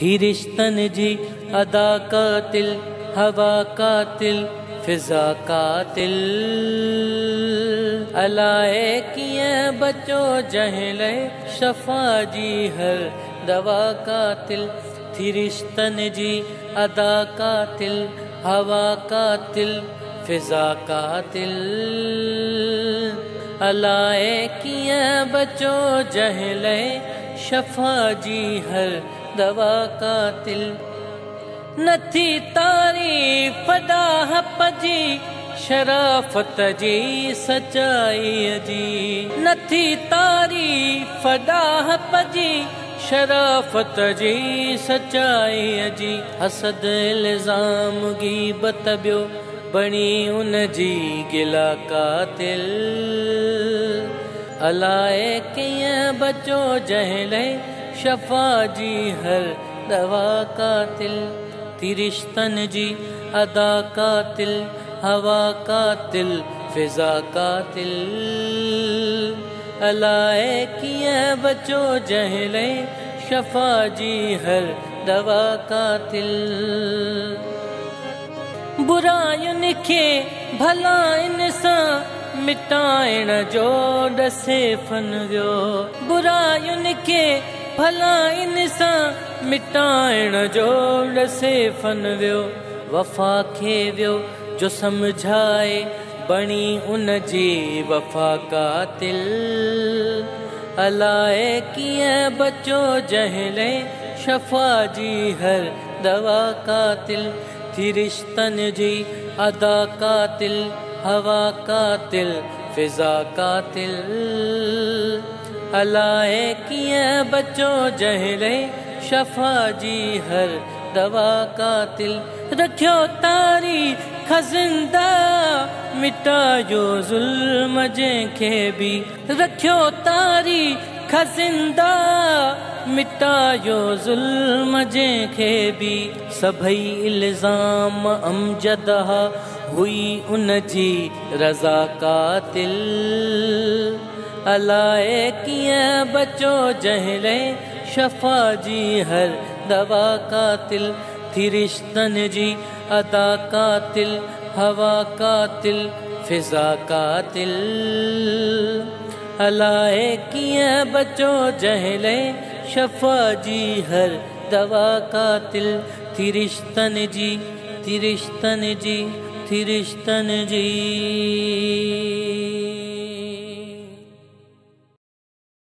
थी रिश्तन जी अदा कातिल, हवा कातिल, फिजा कातिल। अलाए किए बचो जहले शफा जी हर दवा कातिल। थी रिश्तन जी अदा कातिल, हवा कातिल, फिजा कातिल। अलाए किए बचो जहले शफा जी हर दवा कातिल। नथी तारीफ डाह पजी शराफत जी सचाई जी। नथी तारीफ डाह पजी शराफत जी सचाई जी। हसद इल्ज़ाम गीबत बियो बणी उन जी गिला कातिल। अलाए किए बचो जहले शफा जी हर दवा कातिल। थी रिश्तन जी अदा कातिल, हवा कातिल, फिजा कातिल। अलाए किए बचो जहले शफा जी हर दवा कातिल। बुरायुन खे भलाइन सां मिटाइण जो डसे फन वियो। बुरायुन खे भलाइन सां मिटाइण जो डसे फन वियो। वफ़ा खे वियो जो समझाए बणी उन जी वफ़ा कातिल। अलाए किए बचो जहले शफा जी हर दवा कातिल। थी रिश्तन जी अदा कातिल, हवा कातिल, फिजा कातिल। अलाए किए बचो जहले शफा जी हर दवा कातिल। रखियो तारीख़ ज़िंदा मिटायो ज़ुल्म जंहिंखे बि। रखियो तारीख़ ज़िंदा मिटायो ज़ुल्म जंहिंखे बि। सभई इल्ज़ाम अमजद हुई उन जी रज़ा कातिल। अलाए किए बचो जहले शफा जी हर दवा कातिल। थी रिश्तन जी अदा कातिल, हवा कातिल, फिजा कातिल। अलाए किए बचो जहले शफा जी हर दवा कातिल। थी रिश्तन जी, थी रिश्तन जी, थी रिश्तन जी।